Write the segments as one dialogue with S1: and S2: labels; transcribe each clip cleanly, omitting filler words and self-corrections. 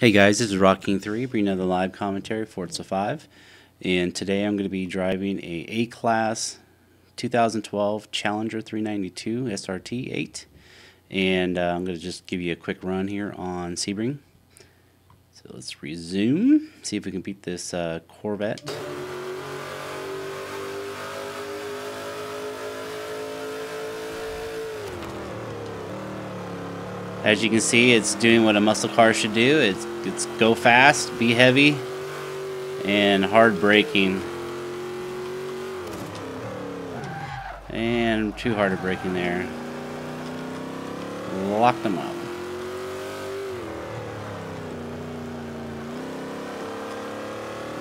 S1: Hey guys, this is Rock King 3 bringing another live commentary for Forza 5, and today I'm going to be driving a A-Class 2012 Challenger 392 SRT 8, and I'm going to just give you a quick run here on Sebring. So let's resume, see if we can beat this Corvette. As you can see, it's doing what a muscle car should do. It's go fast, be heavy, and hard braking. And too hard of braking there. Locked them up.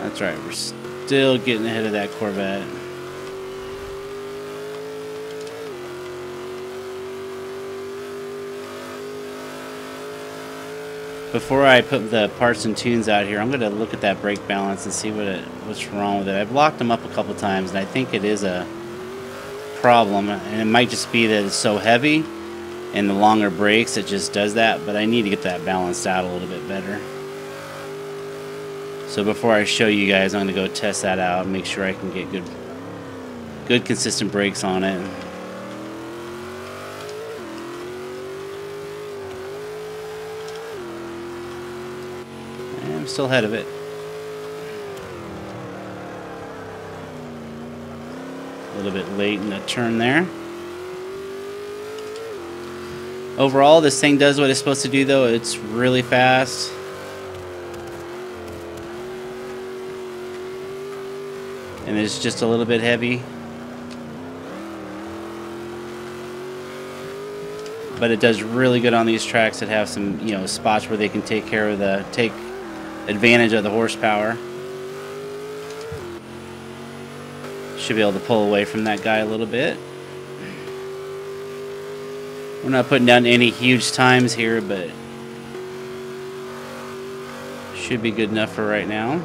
S1: That's right, we're still getting ahead of that Corvette. Before I put the parts and tunes out here, I'm going to look at that brake balance and see what's wrong with it. I've locked them up a couple times, and I think it is a problem. And it might just be that it's so heavy, and the longer brakes, it just does that. But I need to get that balanced out a little bit better. So before I show you guys, I'm going to go test that out and make sure I can get good consistent brakes on it. I'm still ahead of it. A little bit late in the turn there. Overall, this thing does what it's supposed to do, though. It's really fast. And it's just a little bit heavy. But it does really good on these tracks that have some, spots where they can take advantage of the horsepower. Should be able to pull away from that guy a little bit. We're not putting down any huge times here, but should be good enough for right now.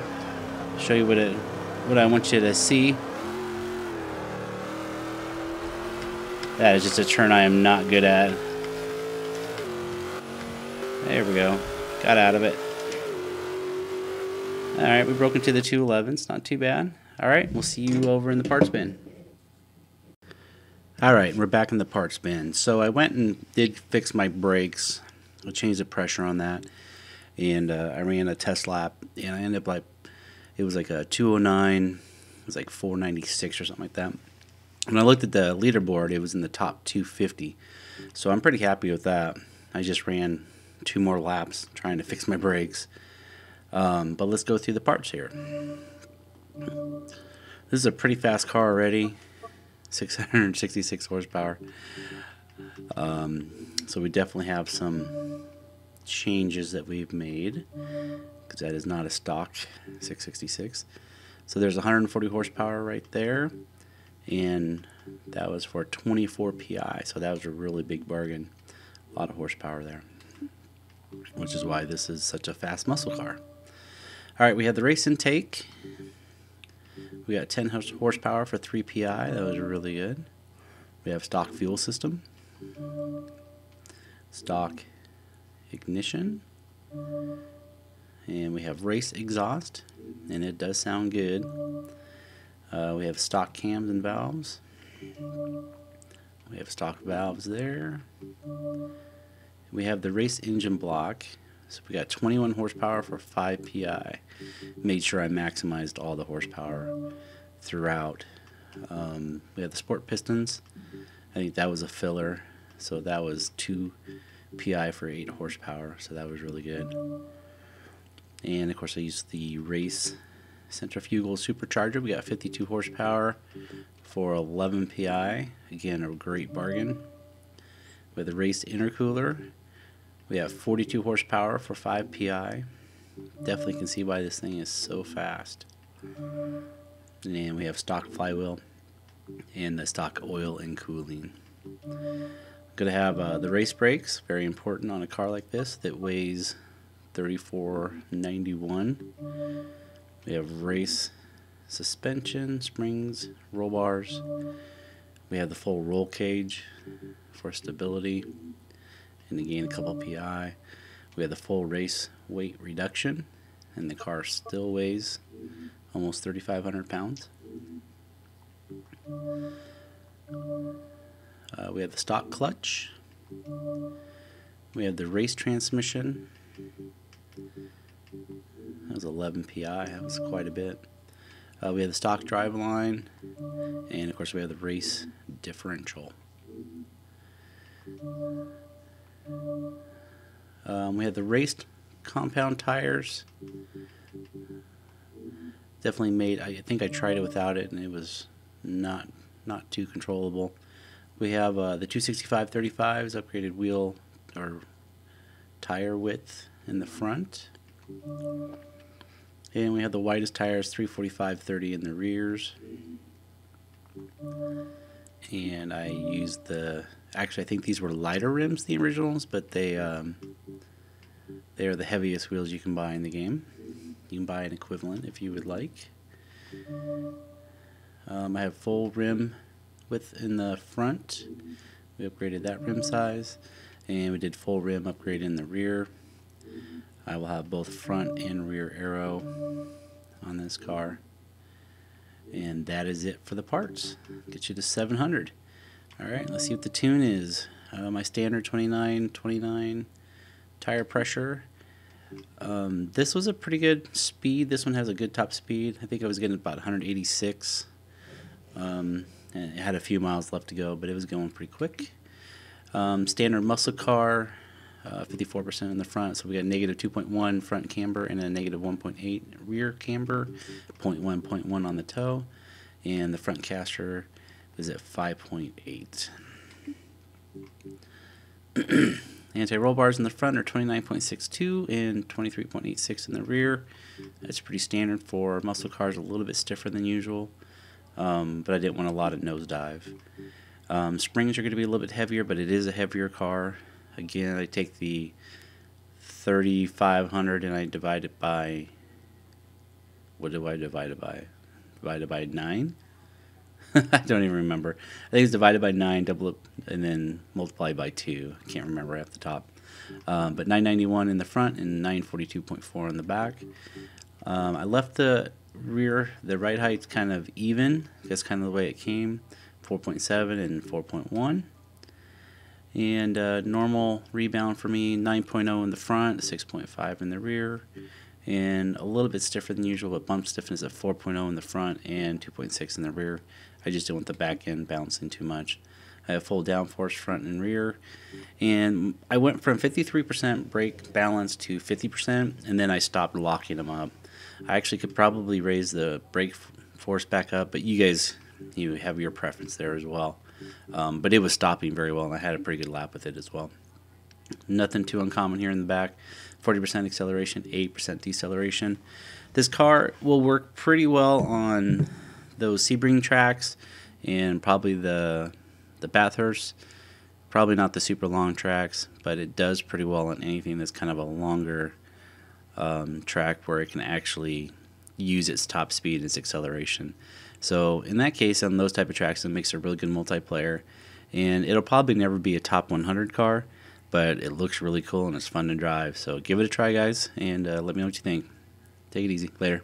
S1: Show you what I want you to see. That is just a turn I am not good at. There we go. Got out of it. Alright, we broke into the 211s. Not too bad. Alright, we'll see you over in the parts bin. Alright, we're back in the parts bin. So I went and did fix my brakes. I changed the pressure on that. And I ran a test lap. And I ended up it was like a 209. It was like 496 or something like that. When I looked at the leaderboard, it was in the top 250. So I'm pretty happy with that. I just ran 2 more laps trying to fix my brakes. But let's go through the parts here. This is a pretty fast car already, 666 horsepower. So we definitely have some changes that we've made, because that is not a stock 666. So there's 140 horsepower right there, and that was for 24 PI, so that was a really big bargain. A lot of horsepower there, which is why this is such a fast muscle car. Alright, we have the race intake. We got 10 horsepower for 3 PI. That was really good. We have stock fuel system. Stock ignition. And we have race exhaust. And it does sound good. We have stock cams and valves. We have stock valves there. We have the race engine block. So we got 21 horsepower for 5 PI. Made sure I maximized all the horsepower throughout. We have the sport pistons. I think that was a filler. So that was 2 PI for 8 horsepower. So that was really good. And of course I used the race centrifugal supercharger. We got 52 horsepower for 11 PI. Again, a great bargain. With the race intercooler, we have 42 horsepower for 5 PI. Definitely can see why this thing is so fast. And we have stock flywheel and the stock oil and cooling. Going to have the race brakes, very important on a car like this that weighs 3491. We have race suspension, springs, roll bars. We have the full roll cage for stability. And again, a couple PI. We have the full race weight reduction, and the car still weighs almost 3,500 pounds. We have the stock clutch. We have the race transmission. That was 11 PI. That was quite a bit. We have the stock drive line, and of course we have the race differential. We have the raced compound tires. Definitely made. I think I tried it without it, and it was not too controllable. We have the 265/35s, upgraded wheel or tire width in the front. And we have the widest tires, 345/30 in the rears. And I used actually I think these were lighter rims, the originals, but they are the heaviest wheels you can buy in the game. You can buy an equivalent if you would like. I have full rim width in the front. We upgraded that rim size, and we did full rim upgrade in the rear. I will have both front and rear aero on this car. And that is it for the parts. Get you to 700. Alright, let's see what the tune is. My standard 29 tire pressure. This was a pretty good speed. This one has a good top speed. I think I was getting about 186. And it had a few miles left to go, but it was going pretty quick. Standard muscle car, 54% in the front, so we got negative 2.1 front camber and a negative 1.8 rear camber, 0.1 on the toe, and the front caster is at 5.8. Anti-roll bars in the front are 29.62 and 23.86 in the rear. That's pretty standard for muscle cars, a little bit stiffer than usual, but I didn't want a lot of nosedive. Springs are going to be a little bit heavier, but it is a heavier car. Again, I take the 3,500 and I divide it by, what do I divide it by? Divide it by 9? I don't even remember. I think it's divided by 9, double it, and then multiply by 2. I can't remember off the top. But 991 in the front and 942.4 in the back. I left the right height kind of even. That's kind of the way it came. 4.7 and 4.1. And normal rebound for me, 9.0 in the front, 6.5 in the rear. And a little bit stiffer than usual, but bump stiffness at 4.0 in the front and 2.6 in the rear. I just didn't want the back end bouncing too much. I have full downforce front and rear. And I went from 53% brake balance to 50%, and then I stopped locking them up. I actually could probably raise the brake force back up, but you guys, you have your preference there as well. But it was stopping very well, and I had a pretty good lap with it as well. Nothing too uncommon here in the back. 40% acceleration, 8% deceleration. This car will work pretty well on those Sebring tracks and probably the Bathurst. Probably not the super long tracks, but it does pretty well on anything that's kind of a longer track where it can actually use its top speed and its acceleration. So in that case, on those type of tracks, it makes a really good multiplayer. And it'll probably never be a top 100 car, but it looks really cool and it's fun to drive. So give it a try, guys, and let me know what you think. Take it easy. Later.